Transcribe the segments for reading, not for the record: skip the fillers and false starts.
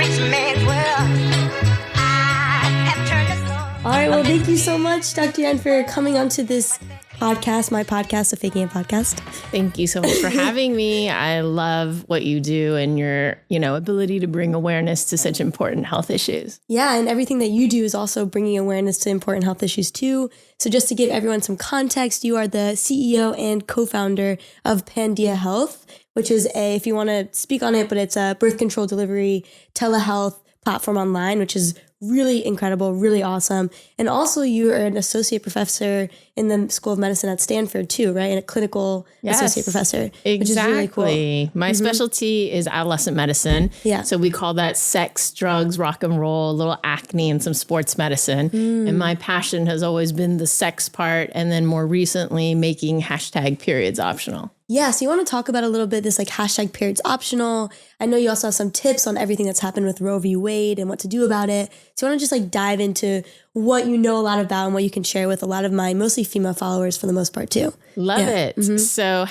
rich man's world. I have turned the soul. All right, well, thank you so much, Dr. Yen, for coming onto this podcast, my podcast, the Faking It podcast. Thank you so much for having me. I love what you do and your, ability to bring awareness to such important health issues. Yeah, and everything that you do is also bringing awareness to important health issues too. So just to give everyone some context, you are the CEO and co-founder of Pandia Health, which is if you want to speak on it, but it's a birth control delivery telehealth platform online, which is really incredible, really awesome. And also you are an associate professor in the School of Medicine at Stanford too, right? And a clinical associate professor, which is really cool. My specialty is adolescent medicine. Yeah. So we call that sex, drugs, rock and roll, a little acne and some sports medicine. And my passion has always been the sex part. And then more recently making #periods optional. Yeah, so you want to talk about a little bit this #periods optional. I know you also have some tips on everything that's happened with Roe v. Wade and what to do about it. So you want to just dive into what you know a lot about and what you can share with a lot of my mostly female followers for the most part too. Love it. So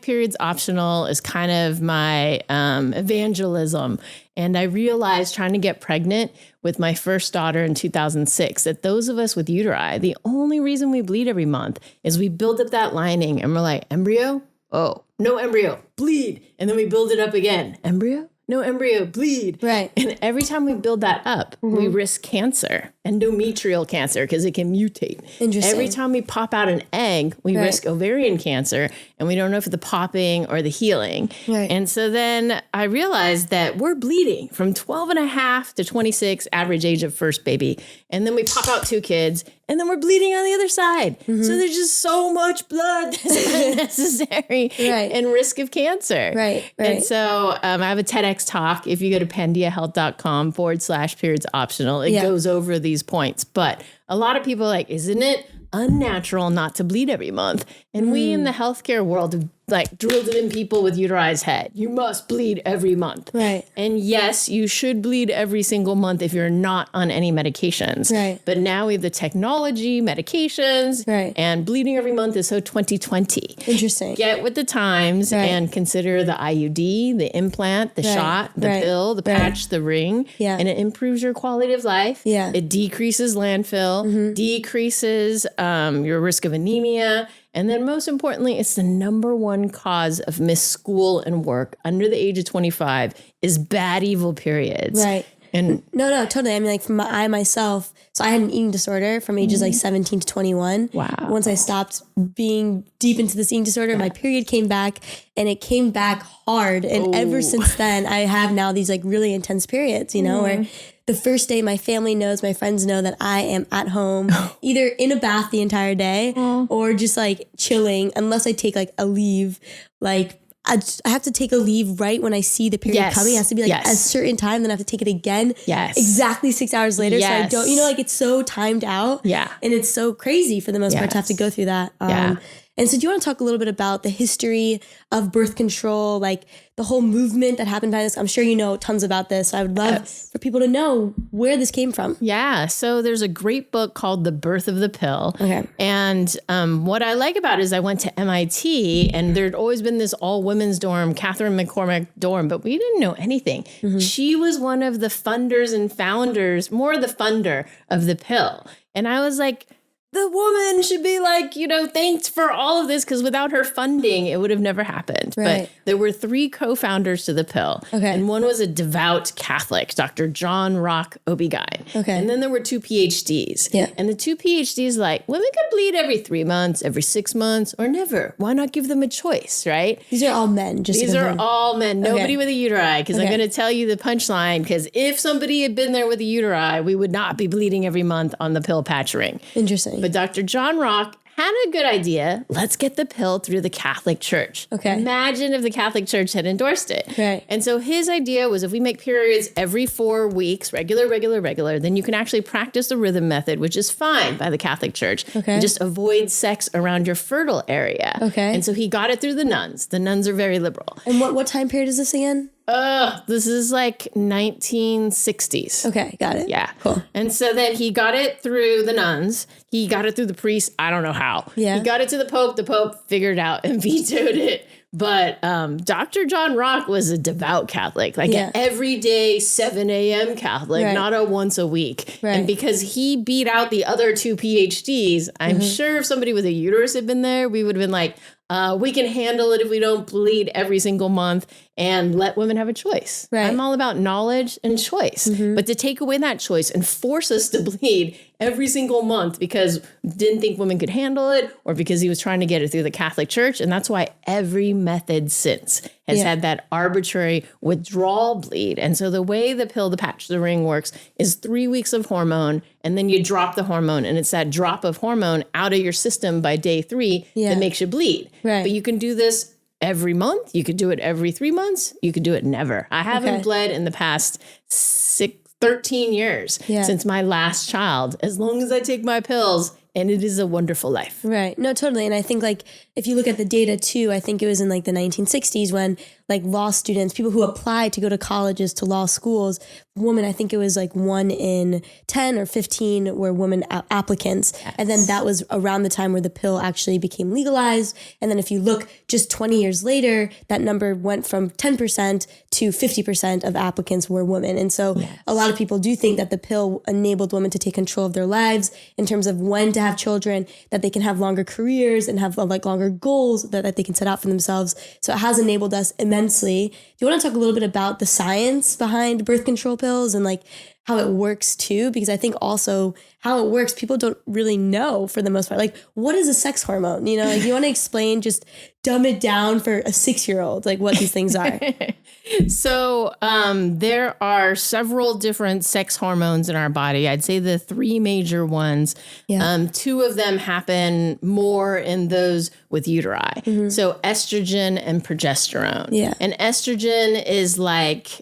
#periods optional is kind of my evangelism. And I realized trying to get pregnant with my first daughter in 2006 that those of us with uteri, the only reason we bleed every month is we build up that lining and we're like, embryo? Oh, no embryo, bleed. And then we build it up again. Embryo? No embryo, bleed. Right. And every time we build that up, we risk cancer, endometrial cancer, because it can mutate. Interesting. Every time we pop out an egg, we risk ovarian cancer, and we don't know if the popping or the healing. Right. And so then I realized that we're bleeding from 12 and a half to 26, average age of first baby. And then we pop out 2 kids, and then we're bleeding on the other side. So there's just so much blood that's unnecessary and risk of cancer. Right. And so I have a TEDx talk. If you go to pandiahealth.com/periods optional, it goes over these points. But a lot of people are like, isn't it unnatural not to bleed every month? And we in the healthcare world have drilled it in people with uteri's head. You must bleed every month. Right. And yes, you should bleed every single month if you're not on any medications. Right. But now we have the technology, medications, and bleeding every month is so 2020. Interesting. Get with the times and consider the IUD, the implant, the shot, the pill, the patch, the ring. Yeah. And it improves your quality of life. Yeah. It decreases landfill, decreases your risk of anemia. And then most importantly, it's the #1 cause of missed school and work under the age of 25 is bad, evil periods. Right. And no, totally. I mean, I myself, so I had an eating disorder from ages 17 to 21. Wow. Once I stopped being deep into this eating disorder, my period came back and it came back hard. And ever since then, I have now these really intense periods, where the first day my family knows, my friends know that I am at home, either in a bath the entire day or just chilling, unless I take a leave, I have to take a leave right when I see the period coming. It has to be at a certain time. Then I have to take it again. Exactly 6 hours later. So I don't, it's so timed out. Yeah. And it's so crazy for the most part to have to go through that. And so do you want to talk a little bit about the history of birth control, the whole movement that happened by this? I'm sure you know tons about this. So I would love for people to know where this came from. Yeah. So there's a great book called The Birth of the Pill. Okay. And what I like about it is I went to MIT and there'd always been this all women's dorm, Catherine McCormick dorm, but we didn't know anything. She was one of the funders and founders, more the funder of the pill. And I was like, the woman should be thanked for all of this, because without her funding, it would have never happened. Right. But there were 3 co-founders to the pill. Okay. And one was a devout Catholic, Dr. John Rock Obigine. Okay. And then there were 2 PhDs. Yeah. And the 2 PhDs women could bleed every 3 months, every 6 months, or never. Why not give them a choice, right? These are all men. These are all men. Nobody with a uteri, because I'm going to tell you the punchline, because if somebody had been there with a uteri, we would not be bleeding every month on the pill patch ring. Interesting. But Dr. John Rock had a good idea. Let's get the pill through the Catholic Church. Okay. Imagine if the Catholic Church had endorsed it. Right. And so his idea was if we make periods every 4 weeks, regular, then you can actually practice the rhythm method, which is fine by the Catholic Church. Okay. And just avoid sex around your fertile area. Okay. And so he got it through the nuns. The nuns are very liberal. And what time period is this again? This is like 1960s. Okay, got it. Yeah. Cool. And so then he got it through the nuns. He got it through the priests. I don't know how. Yeah. He got it to the Pope. The Pope figured out and vetoed it. But Dr. John Rock was a devout Catholic, like an everyday 7 a.m. Catholic, not a once a week. Right. And because he beat out the other two PhDs, I'm sure if somebody with a uterus had been there, we would have been like, we can handle it if we don't bleed every single month and let women have a choice. Right. I'm all about knowledge and choice. But to take away that choice and force us to bleed every single month because didn't think women could handle it or because he was trying to get it through the Catholic Church. And that's why every method since has had that arbitrary withdrawal bleed. And so the way the pill, the patch, the ring works is 3 weeks of hormone and then you drop the hormone. And it's that drop of hormone out of your system by day 3 that makes you bleed. Right. But you can do this every month. You could do it every 3 months. You could do it never. I haven't bled in the past 13 years since my last child, as long as I take my pills. And it is a wonderful life. Right. No, totally. And I think like if you look at the data too, I think it was in like the 1960s when like law students, people who applied to go to colleges, to law schools, women, I think it was like 1 in 10 or 15 were women applicants. Yes. And then that was around the time where the pill actually became legalized. And then if you look just 20 years later, that number went from 10% to 50% of applicants were women. And so a lot of people do think that the pill enabled women to take control of their lives in terms of when to have children, that they can have longer careers and have like longer goals that they can set out for themselves. So it has enabled us immensely. Do you want to talk a little bit about the science behind birth control pills and like how it works too? Because I think also how it works, people don't really know for the most part. Like, what is a sex hormone? You know, like you want to explain, just dumb it down for a 6-year-old, like what these things are. So there are several different sex hormones in our body. I'd say the 3 major ones. 2 of them happen more in those with uteri. So estrogen and progesterone. And estrogen is like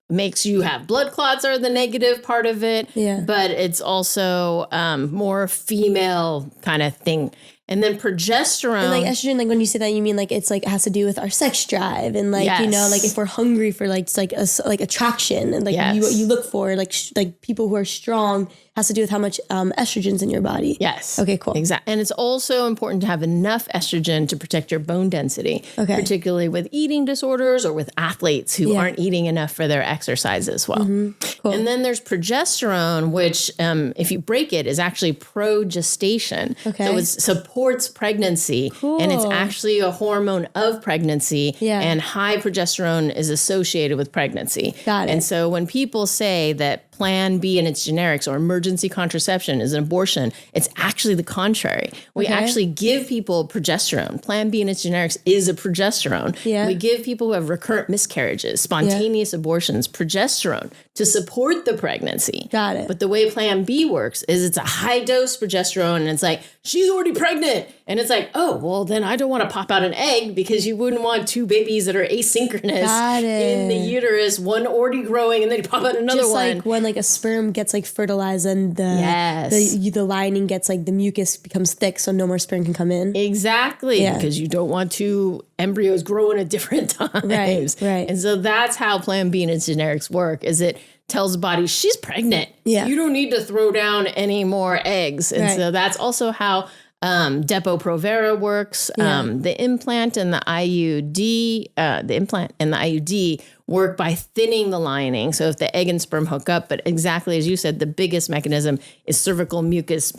makes you have blood clots are the negative part of it. But it's also more female kind of thing. And then progesterone. And like estrogen, like when you say that, you mean like it's like it has to do with our sex drive and like, you know, like if we're hungry for like it's like a, like attraction and like you look for like people who are strong has to do with how much estrogen's in your body. Yes. Okay, cool. Exactly. And it's also important to have enough estrogen to protect your bone density, particularly with eating disorders or with athletes who aren't eating enough for their exercise as well. Cool. And then there's progesterone, which if you break it is actually progestation. So it supports pregnancy and it's actually a hormone of pregnancy and high progesterone is associated with pregnancy. Got it. And so when people say that Plan B and its generics or emergency contraception is an abortion, it's actually the contrary. We actually give people progesterone. Plan B and its generics is a progesterone. We give people who have recurrent miscarriages, spontaneous abortions, progesterone to support the pregnancy. Got it. But the way Plan B works is it's a high dose progesterone and it's like, she's already pregnant. And it's like, oh, well, then I don't want to pop out an egg because you wouldn't want 2 babies that are asynchronous in the uterus, one already growing and then you pop out another just one. Like when like a sperm gets like fertilized and the lining gets like the mucus becomes thick so no more sperm can come in. Exactly. Because you don't want 2 embryos growing at different times. Right. And so that's how Plan B and its generics work is it tells the body she's pregnant. You don't need to throw down any more eggs. And so that's also how Depo-Provera works. The implant and the IUD, work by thinning the lining. So if the egg and sperm hook up, but exactly as you said, the biggest mechanism is cervical mucus.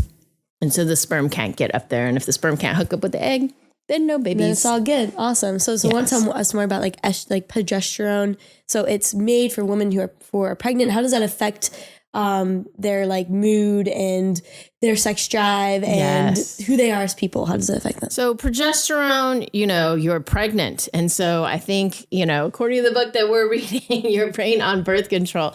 And so the sperm can't get up there. And if the sperm can't hook up with the egg, then no babies. Then it's all good. Awesome. So want to tell us more about like progesterone. So it's made for women who are pregnant. How does that affect their like mood and their sex drive and who they are as people? How does it affect them? So progesterone, you're pregnant. And so I think, according to the book that we're reading, Your Brain on Birth Control,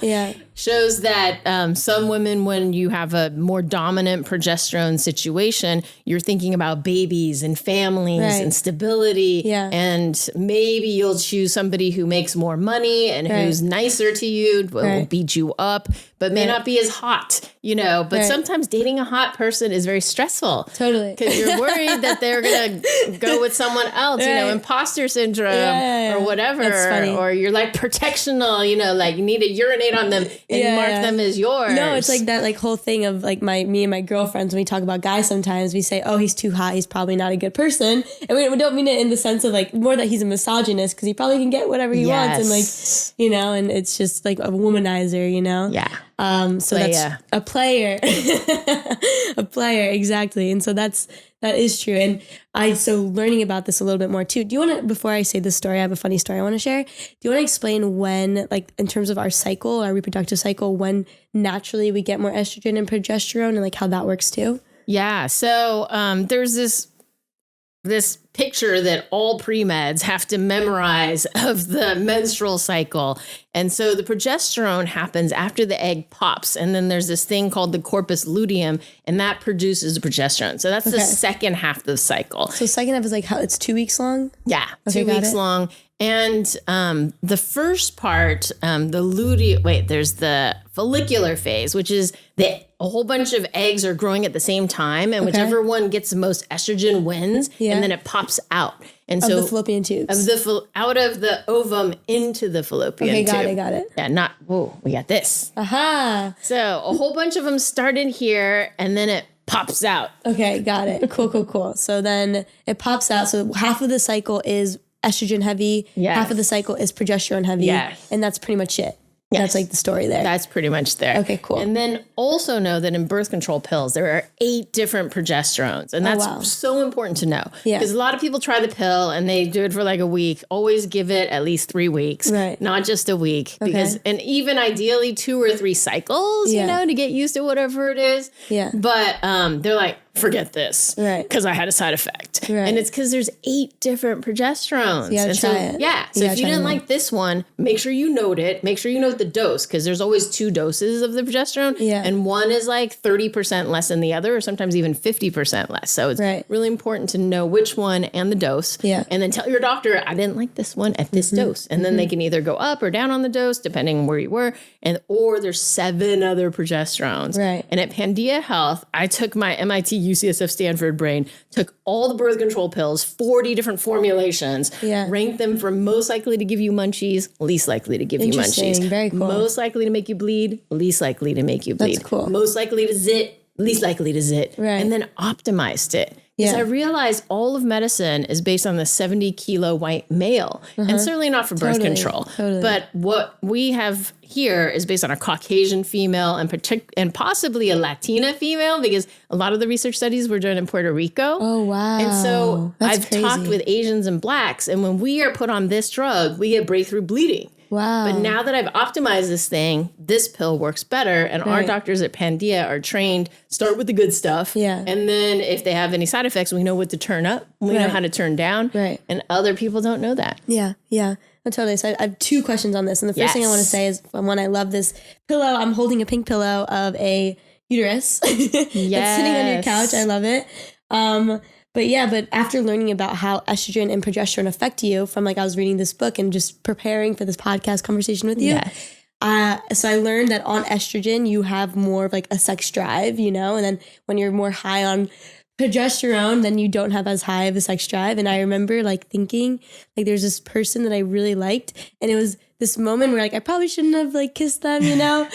shows that some women, when you have a more dominant progesterone situation, you're thinking about babies and families and stability. And maybe you'll choose somebody who makes more money and who's nicer to you, will beat you up, but may not be as hot. you know, but Right. sometimes dating a hot person is very stressful. Totally. Because you're worried that they're going to go with someone else, you know, Right. imposter syndrome Yeah. or whatever. That's funny. Or you're like protectional, you know, like you need to urinate on them and mark them as yours. No, it's like that like whole thing of like me and my girlfriends, when we talk about guys sometimes, we say, oh, he's too hot, he's probably not a good person. And we don't mean it in the sense of like more that he's a misogynist because he probably can get whatever he wants. And like, you know, and it's just like a womanizer, you know? Yeah. So that's a player, a player. Exactly. And so that is true. And so learning about this a little bit more too. Do you want to, before I say this story, I have a funny story I want to share. Do you want to explain when, like in terms of our cycle, our reproductive cycle, when naturally we get more estrogen and progesterone and like how that works too? Yeah. So there's this picture that all pre-meds have to memorize of the menstrual cycle. And so the progesterone happens after the egg pops. And then there's this thing called the corpus luteum, and that produces the progesterone. So that's the second half of the cycle. So second half is like how it's 2 weeks long? Yeah, Okay, 2 weeks long. And the first part, there's the follicular phase, which is a whole bunch of eggs are growing at the same time, and whichever one gets the most estrogen wins, and then it pops out. And so the fallopian tubes. Out of the ovum into the fallopian tube. Got it. Yeah, we got this. Aha. So a whole bunch of them started here, and then it pops out. Okay, got it. Cool. So then it pops out. So half of the cycle is estrogen heavy. Yes. Half of the cycle is progesterone heavy. Yes. And that's pretty much it. Yes. That's like the story there. That's pretty much there. Okay, cool. And then also know that in birth control pills, there are 8 different progesterones. And that's so important to know. Yeah. Because a lot of people try the pill and they do it for like a week. Always give it at least 3 weeks. Right. Not just a week. And even ideally 2 or 3 cycles, you know, to get used to whatever it is. Yeah. But they're like, forget this. Right. Because I had a side effect. Right. And it's because there's 8 different progesterones. You gotta try it. Yeah. So if you didn't like this one, make sure you note it. Make sure you note the dose, because there's always 2 doses of the progesterone. Yeah. And one is like 30% less than the other, or sometimes even 50% less. So it's really important to know which one and the dose. Yeah. And then tell your doctor, I didn't like this one at this dose. And then they can either go up or down on the dose, depending on where you were. Or there's 7 other progesterones. Right. And at Pandia Health, I took my MIT, UCSF, Stanford brain, took all the birth control pills, 40 different formulations, ranked them from most likely to give you munchies, least likely to give you munchies. Very cool. Most likely to make you bleed, least likely to make you bleed. That's cool. Most likely to zit, least likely to zit. Right. And then optimized it. Because I realized all of medicine is based on the 70-kilo white male. And certainly not for birth control. Totally. But what we have here is based on a Caucasian female and possibly a Latina female, because a lot of the research studies were done in Puerto Rico. Oh, wow. And so That's I've crazy. talked with Asians and Blacks, and when we are put on this drug, we get breakthrough bleeding. Wow. But now that I've optimized this thing, this pill works better. And our doctors at Pandia are trained, start with the good stuff. Yeah. And then if they have any side effects, we know what to turn up. We know how to turn down. Right. And other people don't know that. Yeah. No, totally. So I have 2 questions on this. And the first thing I want to say is, one, I love this pillow. I'm holding a pink pillow of a uterus that's sitting on your couch. I love it. But after learning about how estrogen and progesterone affect you from I was reading this book and just preparing for this podcast conversation with you. So I learned that on estrogen, you have more of a sex drive, and then when you're more high on progesterone, then you don't have as high of a sex drive. And I remember thinking there's this person that I really liked, and it was this moment where I probably shouldn't have kissed them, I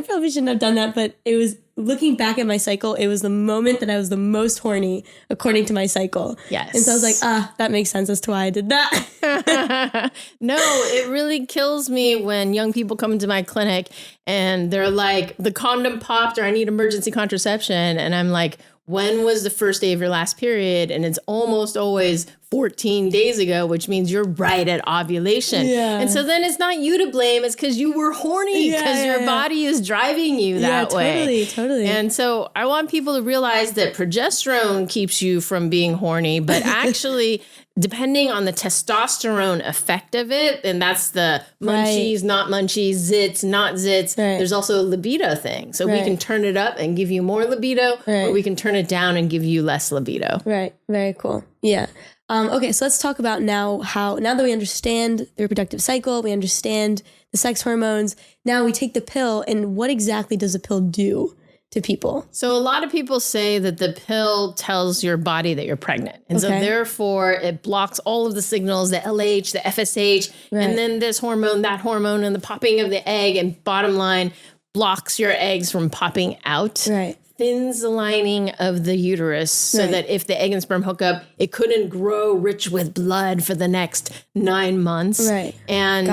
probably shouldn't have done that, but it was looking back at my cycle, it was the moment that I was the most horny according to my cycle. Yes. And so I was that makes sense as to why I did that. No, it really kills me when young people come into my clinic and they're like, the condom popped or I need emergency contraception. And I'm like, when was the first day of your last period? And it's almost always 14 days ago, which means you're right at ovulation. Yeah. And so then it's not you to blame. It's because you were horny, because your body is driving you that way. Totally. And so I want people to realize that progesterone keeps you from being horny, but actually, depending on the testosterone effect of it, and that's the munchies, not munchies, zits, not zits, there's also a libido thing. So we can turn it up and give you more libido, or we can turn it down and give you less libido. Right. Very cool. Yeah. Okay, so let's talk about now that we understand the reproductive cycle, we understand the sex hormones. Now we take the pill, and what exactly does the pill do to people? So a lot of people say that the pill tells your body that you're pregnant. And so therefore it blocks all of the signals, the LH, the FSH, and then this hormone, that hormone, and the popping of the egg. And bottom line, blocks your eggs from popping out. Right. Thins the lining of the uterus so that if the egg and sperm hook up, it couldn't grow rich with blood for the next 9 months. Right. And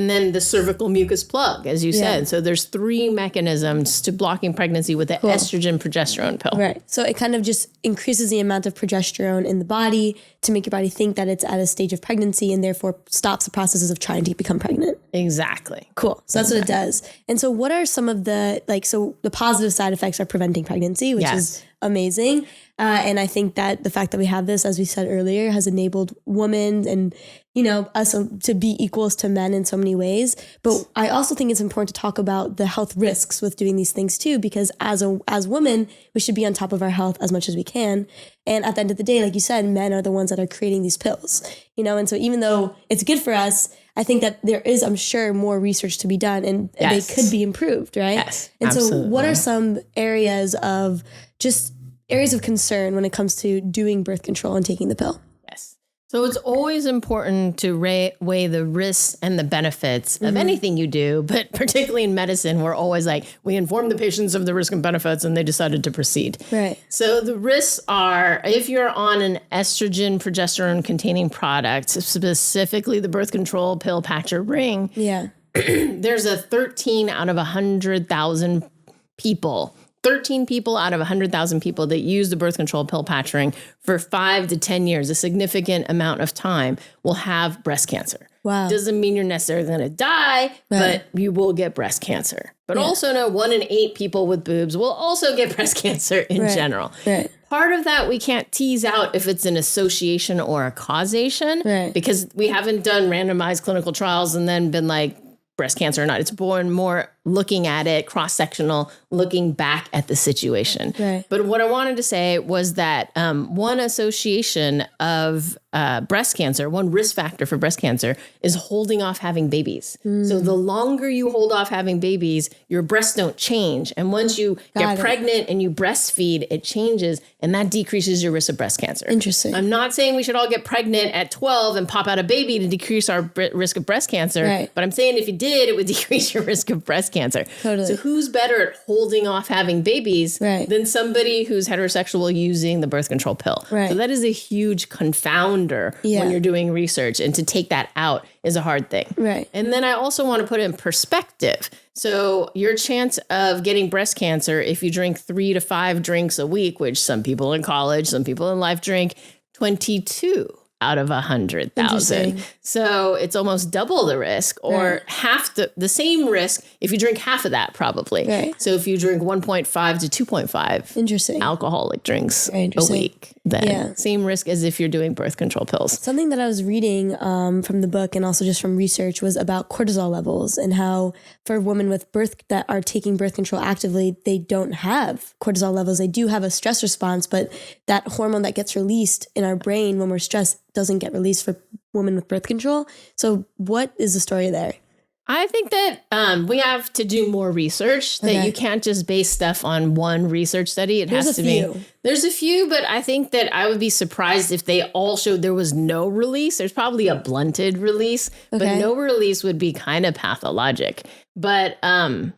then the cervical mucus plug, as you said. So there's 3 mechanisms to blocking pregnancy with the estrogen progesterone pill. Right. So it kind of just increases the amount of progesterone in the body to make your body think that it's at a stage of pregnancy and therefore stops the processes of trying to become pregnant. Exactly. Cool. So that's what it does. And so what are some of the, so the positive side effects are preventing pregnancy, which is amazing. And I think that the fact that we have this, as we said earlier, has enabled women and, us to be equals to men in so many ways. But I also think it's important to talk about the health risks with doing these things too, because as women, we should be on top of our health as much as we can. And at the end of the day, like you said, men are the ones that are creating these pills, and so even though it's good for us, I think that there is, I'm sure, more research to be done and they could be improved, right? Yes, and absolutely. so what are some areas of concern when it comes to doing birth control and taking the pill? Yes. So it's always important to weigh the risks and the benefits of anything you do, but particularly in medicine, we're always like, we inform the patients of the risk and benefits and they decided to proceed. Right. So the risks are, if you're on an estrogen progesterone containing product, specifically the birth control pill, patch, or ring, there's a 13 out of 100,000 people 13 people out of 100,000 people that use the birth control pill patch ring for 5 to 10 years, a significant amount of time, will have breast cancer. Wow. Doesn't mean you're necessarily going to die, but you will get breast cancer. But also know 1 in 8 people with boobs will also get breast cancer in general. Right. Part of that we can't tease out if it's an association or a causation because we haven't done randomized clinical trials and then been like, breast cancer or not. It's more looking at it, cross-sectional, looking back at the situation. Right. But what I wanted to say was that one association of breast cancer, one risk factor for breast cancer is holding off having babies. So the longer you hold off having babies, your breasts don't change. And once you get pregnant and you breastfeed, it changes and that decreases your risk of breast cancer. Interesting. I'm not saying we should all get pregnant at 12 and pop out a baby to decrease our risk of breast cancer. But I'm saying if you did, it would decrease your risk of breast cancer. Totally. So who's better at holding off having babies than somebody who's heterosexual using the birth control pill? So that is a huge confounder when you're doing research. And to take that out is a hard thing. And then I also want to put it in perspective. So your chance of getting breast cancer, if you drink 3 to 5 drinks a week, which some people in college, some people in life drink, 22 out of 100,000. So it's almost double the risk or half the same risk if you drink half of that probably. So if you drink 1.5 to 2.5 alcoholic drinks a week, then same risk as if you're doing birth control pills. Something that I was reading from the book and also just from research was about cortisol levels and how for women with that are taking birth control actively, they don't have cortisol levels. They do have a stress response, but that hormone that gets released in our brain when we're stressed doesn't get released for women with birth control. So what is the story there? I think that we have to do more research, that you can't just base stuff on one research study. There's a few, but I think that I would be surprised if they all showed there was no release. There's probably a blunted release, but no release would be kind of pathologic. But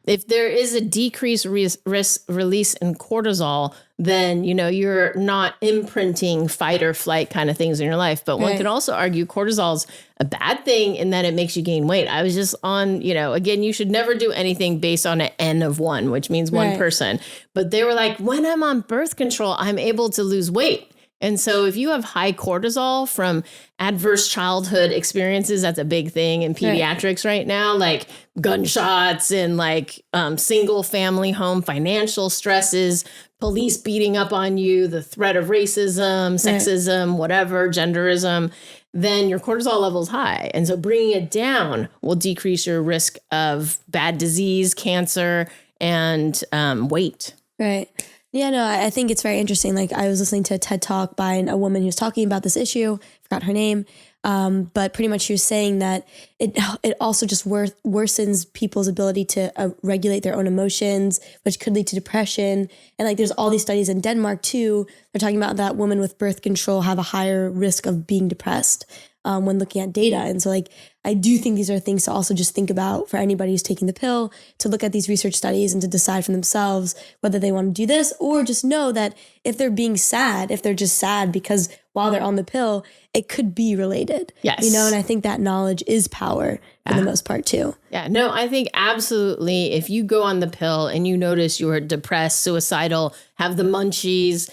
if there is a decreased risk release in cortisol, then, you're not imprinting fight or flight kind of things in your life. But one could also argue cortisol's a bad thing in that it makes you gain weight. I was just on, again, you should never do anything based on an N of 1, which means one person. But they were like, when I'm on birth control, I'm able to lose weight. And so if you have high cortisol from adverse childhood experiences, that's a big thing in pediatrics right now, like gunshots and like single family home financial stresses, police beating up on you, the threat of racism, sexism, whatever, genderism, then your cortisol level is high. And so bringing it down will decrease your risk of bad disease, cancer, and weight. Right. Yeah, no, I think it's very interesting. Like I was listening to a TED talk by a woman who was talking about this issue. Forgot her name. But pretty much she was saying that it also just worsens people's ability to regulate their own emotions, which could lead to depression. And like there's all these studies in Denmark too. They're talking about that women with birth control have a higher risk of being depressed when looking at data. And so like I do think these are things to also just think about for anybody who's taking the pill, to look at these research studies and to decide for themselves whether they want to do this, or just know that if they're being sad, if they're just sad because while they're on the pill, it could be related. Yes. You know, and I think that knowledge is power for the most part too. Yeah, no, I think absolutely. If you go on the pill and you notice you're depressed, suicidal, have the munchies,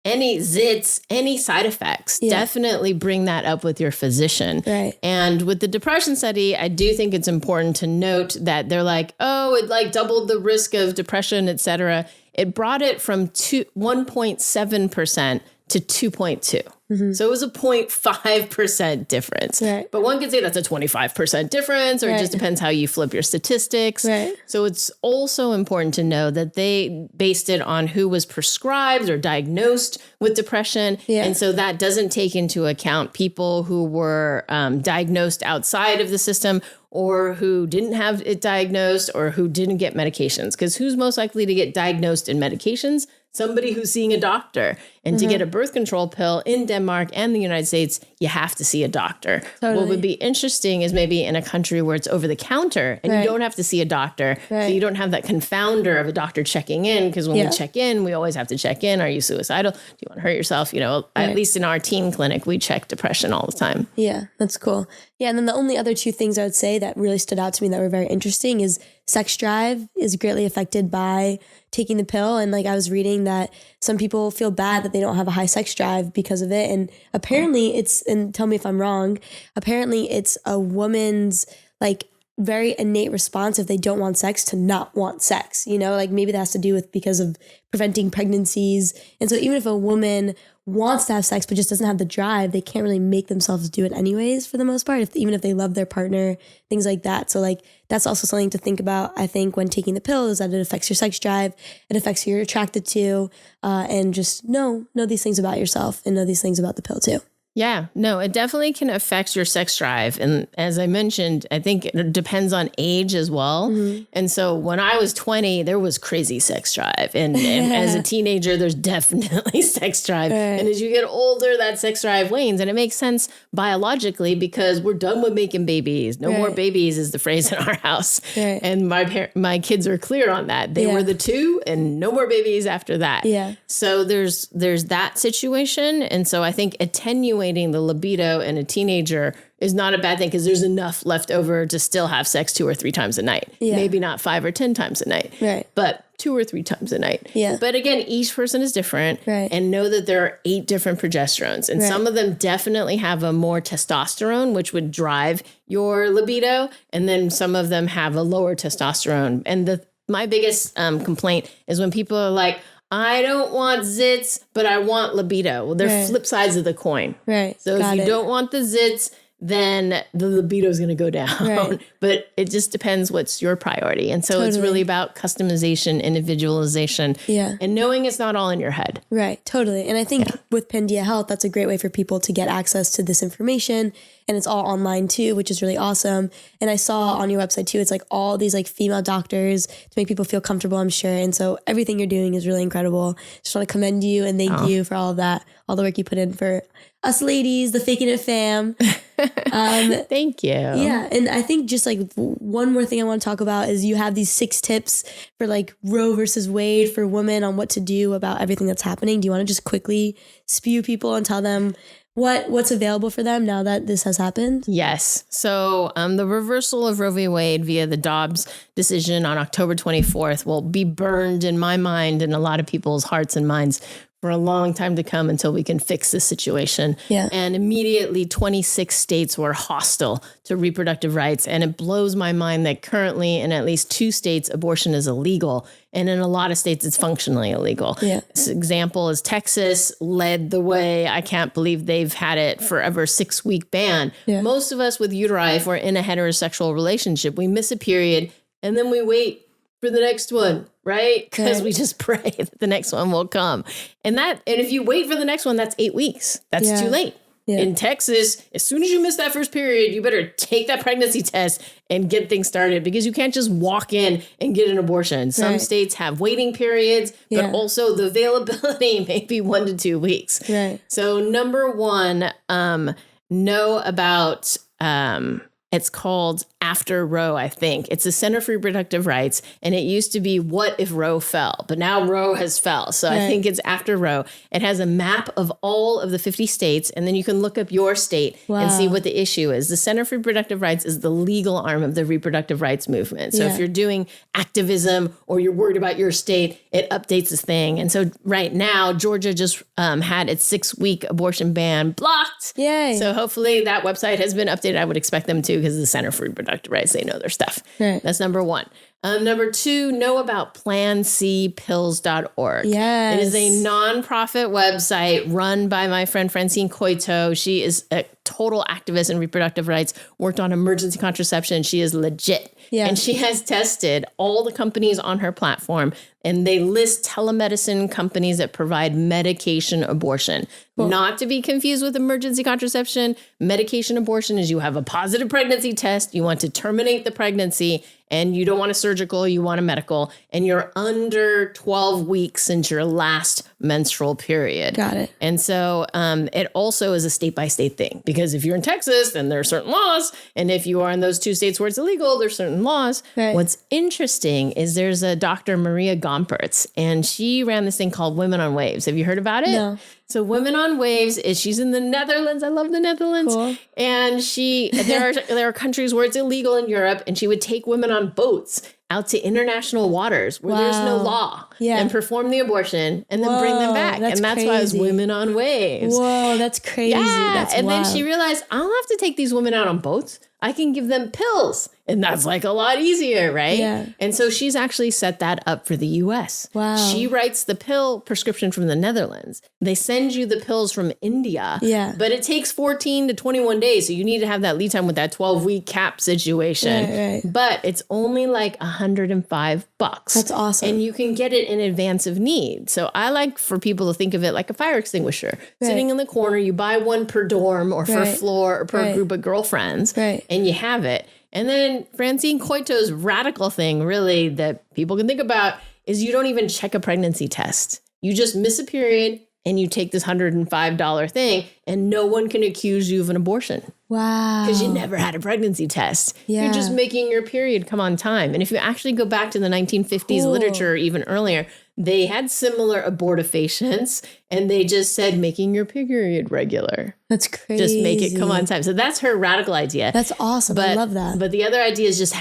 any zits, any side effects, definitely bring that up with your physician. Right. And with the depression study, I do think it's important to note that they're like, oh, it like doubled the risk of depression, et cetera. It brought it from 1.7% to 2.2. So it was a 0.5% difference. Right. But one could say that's a 25% difference, or it just depends how you flip your statistics. Right. So it's also important to know that they based it on who was prescribed or diagnosed with depression. Yeah. And so that doesn't take into account people who were diagnosed outside of the system, or who didn't have it diagnosed, or who didn't get medications. Because who's most likely to get diagnosed in medications? Somebody who's seeing a doctor. And to get a birth control pill in Denmark and the United States, you have to see a doctor. Totally. What would be interesting is maybe in a country where it's over the counter and you don't have to see a doctor. So you don't have that confounder of a doctor checking in. Because when we check in, we always have to check in. Are you suicidal? Do you want to hurt yourself? You know, at least in our teen clinic, we check depression all the time. Yeah, that's cool. Yeah, and then the only other two things I would say that really stood out to me that were very interesting is sex drive is greatly affected by taking the pill. And like I was reading that some people feel bad that they don't have a high sex drive because of it. And apparently it's, and tell me if I'm wrong, apparently it's a woman's like very innate response if they don't want sex to not want sex, you know, like maybe that has to do with because of preventing pregnancies. And so even if a woman wants to have sex but just doesn't have the drive, they can't really make themselves do it anyways for the most part, even if they love their partner, things like that. So like that's also something to think about, I think, when taking the pill, is that it affects your sex drive, it affects who you're attracted to, and just know these things about yourself and know these things about the pill too. Yeah, no, it definitely can affect your sex drive. And as I mentioned, I think it depends on age as well. And so when I was 20, there was crazy sex drive. And as a teenager, there's definitely sex drive. And as you get older, that sex drive wanes. And it makes sense biologically because we're done with making babies. No more babies is the phrase in our house. And my kids are clear on that. They were the two and no more babies after that. So there's that situation. And so I think attenuating the libido in a teenager is not a bad thing because there's enough left over to still have sex 2 or 3 times a night. Maybe not 5 or 10 times a night, but 2 or 3 times a night. But again, each person is different, and know that there are 8 different progesterones, and some of them definitely have a more testosterone, which would drive your libido, and then some of them have a lower testosterone. And my biggest complaint is when people are like, I don't want zits, but I want libido. Well, they're flip sides of the coin. So if you don't want the zits, then the libido is going to go down. But it just depends what's your priority. And so it's really about customization, individualization, and knowing it's not all in your head. Totally. And I think with Pandia Health, that's a great way for people to get access to this information. And it's all online too, which is really awesome. And I saw on your website too, it's like all these like female doctors to make people feel comfortable, I'm sure. And so everything you're doing is really incredible. Just want to commend you and thank you for all of that, all the work you put in for us ladies, the Faking It fam. Thank you. Yeah. And I think just like one more thing I want to talk about is you have these 6 tips for like Roe versus Wade for women on what to do about everything that's happening. Do you want to just quickly spew people and tell them what's available for them now that this has happened? Yes. So the reversal of Roe v. Wade via the Dobbs decision on October 24th will be burned in my mind and a lot of people's hearts and minds for a long time to come until we can fix this situation. And immediately 26 states were hostile to reproductive rights. And it blows my mind that currently in at least 2 states, abortion is illegal. And in a lot of states, it's functionally illegal. This example is Texas led the way. I can't believe they've had it forever 6-week ban. Most of us with uteri, if we're in a heterosexual relationship, we miss a period and then we wait for the next one, right? Because Right. we just pray that the next one will come. And if you wait for the next one, that's 8 weeks. That's Yeah. too late. Yeah. In Texas, as soon as you miss that first period, you better take that pregnancy test and get things started, because you can't just walk in and get an abortion. Some Right. states have waiting periods, but Yeah. also the availability may be 1 to 2 weeks. Right. So number one, know about, it's called After Roe, I think. It's the Center for Reproductive Rights, and it used to be What If Roe Fell? But now Roe has fell. So I Right. think it's After Roe. It has a map of all of the 50 states, and then you can look up your state and see Wow. what the issue is. The Center for Reproductive Rights is the legal arm of the reproductive rights movement. So Yeah. if you're doing activism or you're worried about your state, it updates this thing. And so right now, Georgia just had its 6-week abortion ban blocked. Yay. So hopefully that website has been updated. I would expect them to, because the Center for Reproductive Rights, they know their stuff. Right. That's number one. Number two, know about PlanCpills.org. Yes. It is a nonprofit website run by my friend Francine Coito. She is a total activist in reproductive rights, worked on emergency contraception. She is legit. Yeah. And she has tested all the companies on her platform, and they list telemedicine companies that provide medication abortion. Cool. Not to be confused with emergency contraception. Medication abortion is you have a positive pregnancy test, you want to terminate the pregnancy, and you don't want a surgical, you want a medical, and you're under 12 weeks since your last menstrual period. Got it. And so it also is a state-by-state thing, because if you're in Texas, then there are certain laws. And if you are in those 2 states where it's illegal, there's certain laws. Right. What's interesting is there's a Dr. Maria Gompertz, and she ran this thing called Women on Waves. Have you heard about it? No. So Women on Waves she's in the Netherlands. I love the Netherlands. Cool. And there are countries where it's illegal in Europe, and she would take women on boats out to international waters where there's no Wow. law, Yeah. and perform the abortion and then bring them Whoa, back. that's And that's why it was crazy. Women on Waves. Whoa, that's crazy. Yeah. That's And wild. then she realized, I don't have to take these women out on boats. I can give them pills. And that's like a lot easier, right? Yeah. And so she's actually set that up for the US. Wow. She writes the pill prescription from the Netherlands. They send you the pills from India. Yeah. But it takes 14 to 21 days. So you need to have that lead time with that 12-week cap situation. Right. But it's only like $105. That's awesome. And you can get it in advance of need. So I like for people to think of it like a fire extinguisher. Sitting in the corner, you buy one per dorm or per Right. floor or per Right. group of girlfriends, Right. and you have it. And then Francine Coito's radical thing, really, that people can think about is you don't even check a pregnancy test. You just miss a period and you take this $105 thing, and no one can accuse you of an abortion Wow. because you never had a pregnancy test. Yeah. You're just making your period come on time. And if you actually go back to the 1950s Cool. literature, even earlier, they had similar abortifacients, and they just said making your period regular. That's crazy. Just make it come on time. So that's her radical idea. That's awesome. I love that. But the other idea is just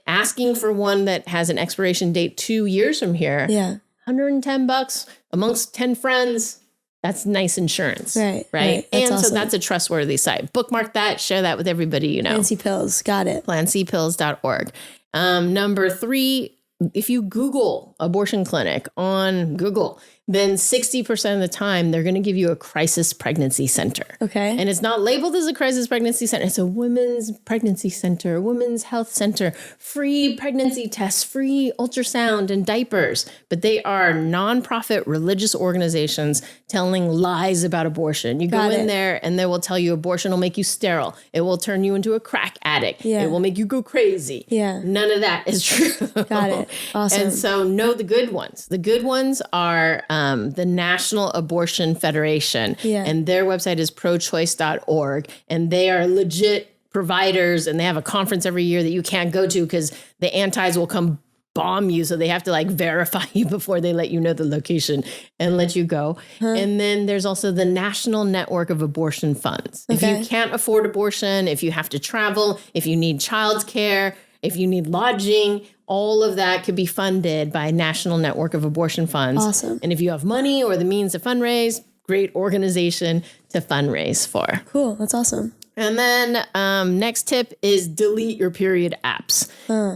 asking for one that has an expiration date 2 years from here. Yeah. $110 amongst 10 friends. That's nice insurance. Right. Right. That's And awesome. so that's a trustworthy site. Bookmark that, share that with everybody you know. Fancy pills. Got it. PlanCpills.org. Number 3, if you Google abortion clinic on Google, then 60% of the time they're going to give you a crisis pregnancy center. Okay. And it's not labeled as a crisis pregnancy center. It's a women's pregnancy center, women's health center, free pregnancy tests, free ultrasound and diapers. But they are nonprofit religious organizations telling lies about abortion. You Got go in it. there and they will tell you abortion will make you sterile. It will turn you into a crack addict. Yeah. It will make you go crazy. Yeah. None of that is true. Got it. Awesome. And so know the good ones. The good ones are the National Abortion Federation. Yeah. And their website is prochoice.org. And they are legit providers. And they have a conference every year that you can't go to because the antis will come bomb you. So they have to verify you before they let you know the location and let you go. And then there's also the National Network of Abortion Funds. If Okay. you can't afford abortion, if you have to travel, if you need childcare, if you need lodging, all of that could be funded by National Network of Abortion Funds. Awesome. And if you have money or the means to fundraise, great organization to fundraise for. Cool. That's awesome. And then next tip is delete your period apps.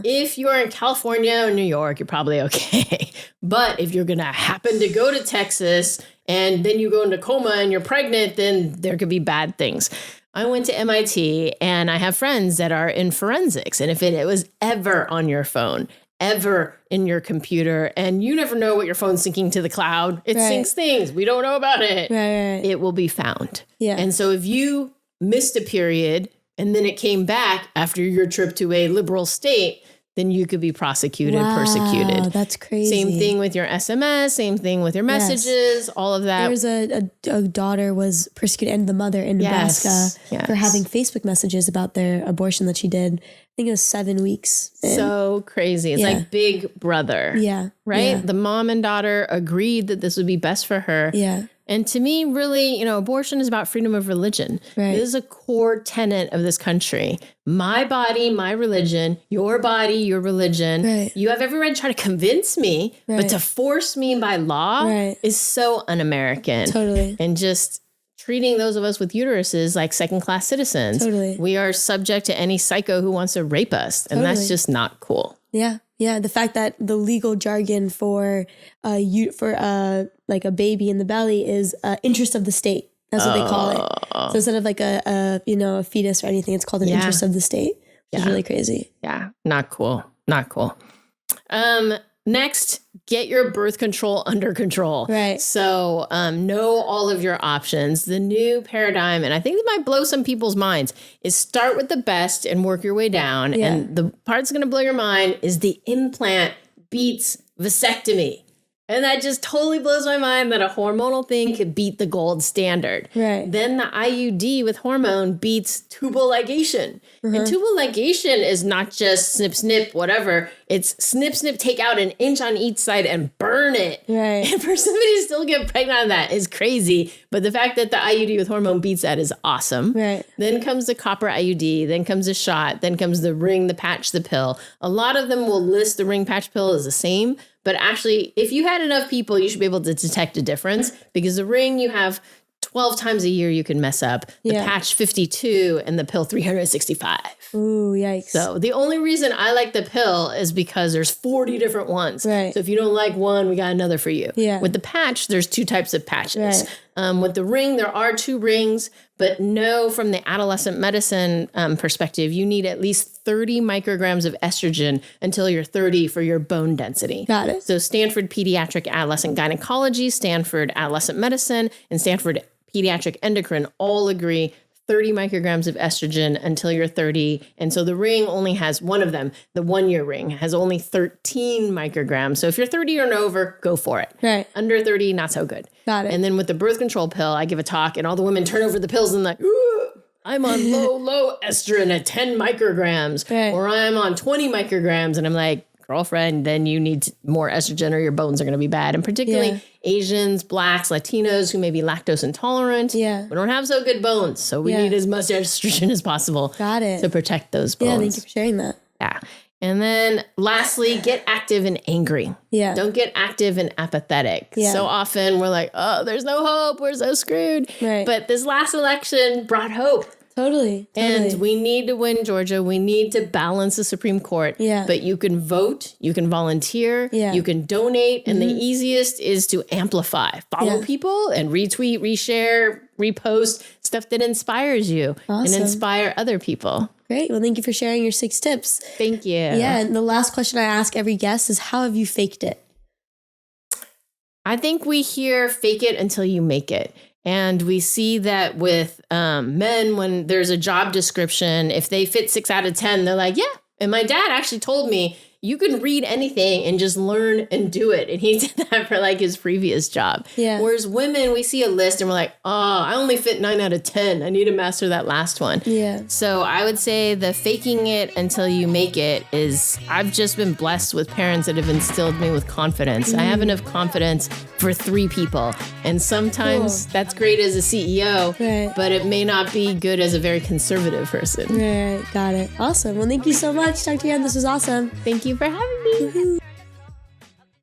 If you're in California or New York, you're probably okay. But if you're going to happen to go to Texas and then you go into coma and you're pregnant, then there could be bad things. I went to MIT and I have friends that are in forensics. And if it was ever on your phone, ever in your computer, and you never know what your phone's syncing to the cloud. It syncs things. We don't know about it. Right. It will be found. Yeah. And so if you missed a period and then it came back after your trip to a liberal state, then you could be prosecuted, persecuted. That's crazy. Same thing with your SMS, same thing with your messages, all of that. There was a daughter was persecuted, and the mother in Nebraska for having Facebook messages about their abortion that she did. I think it was 7 weeks. So crazy. It's like Big Brother. Yeah. Right? Yeah. The mom and daughter agreed that this would be best for her. Yeah. And to me, really, abortion is about freedom of religion. Right. This is a core tenet of this country. My body, my religion, your body, your religion. Right. You have every right to try to convince me, but to force me by law is so un-American. Totally. And just treating those of us with uteruses like second-class citizens. Totally. We are subject to any psycho who wants to rape us. And that's just not cool. Yeah. Yeah. The fact that the legal jargon for like a baby in the belly is interest of the state. That's what they call it. So instead of like a fetus or anything, it's called an interest of the state. Which is really crazy. Yeah. Not cool. Not cool. Next, get your birth control under control. Right. So know all of your options. The new paradigm, and I think it might blow some people's minds, is start with the best and work your way down. Yeah. And the part that's going to blow your mind is the implant beats vasectomy. And that just totally blows my mind that a hormonal thing could beat the gold standard. Right. Then the IUD with hormone beats tubal ligation. And tubal ligation is not just snip, snip, whatever. It's snip, snip, take out an inch on each side and burn it. Right. And for somebody to still get pregnant on that is crazy. But the fact that the IUD with hormone beats that is awesome. Right. Then comes the copper IUD. Then comes the shot. Then comes the ring, the patch, the pill. A lot of them will list the ring, patch, pill as the same. But actually, if you had enough people, you should be able to detect a difference, because the ring you have 12 times a year you can mess up, the patch 52, and the pill 365. Ooh, yikes. So the only reason I like the pill is because there's 40 different ones. Right. So if you don't like one, we got another for you. Yeah. With the patch, there's 2 types of patches. With the ring, there are 2 rings, but no, from the adolescent medicine perspective, you need at least 30 micrograms of estrogen until you're 30 for your bone density. Got it. So Stanford Pediatric Adolescent Gynecology, Stanford Adolescent Medicine, and Stanford Pediatric Endocrine all agree 30 micrograms of estrogen until you're 30. And so the ring only has one of them. The 1-year ring has only 13 micrograms. So if you're 30 or over, go for it. Right. Under 30, not so good. Got it. And then with the birth control pill, I give a talk and all the women turn over the pills and like, ooh, I'm on low estrogen at 10 micrograms. Right. Or I'm on 20 micrograms. And I'm like, girlfriend, then you need more estrogen or your bones are going to be bad. And particularly Asians, Blacks, Latinos who may be lactose intolerant. Yeah. We don't have so good bones. So we need as much estrogen as possible to protect those bones. Yeah, thank you for sharing that. Yeah. And then lastly, get active and angry. Yeah. Don't get active and apathetic. Yeah. So often we're like, oh, there's no hope. We're so screwed. Right. But this last election brought hope. Totally. And we need to win Georgia. We need to balance the Supreme Court. Yeah. But you can vote, you can volunteer, Yeah. you can donate, and the easiest is to amplify. Follow people and retweet, reshare, repost stuff that inspires you and inspire other people. Great. Well, thank you for sharing your 6 tips. Thank you. Yeah. And the last question I ask every guest is, how have you faked it? I think we hear fake it until you make it. And we see that with men, when there's a job description, if they fit 6 out of 10, they're like, yeah. And my dad actually told me, you can read anything and just learn and do it. And he did that for like his previous job. Yeah. Whereas women, we see a list and we're like, oh, I only fit 9 out of 10. I need to master that last one. Yeah. So I would say the faking it until you make it is, I've just been blessed with parents that have instilled me with confidence. I have enough confidence for 3 people. And sometimes that's great as a CEO, but it may not be good as a very conservative person. Right. Got it. Awesome. Well, thank you so much, Dr. Yen. This was awesome. Thank you for having me.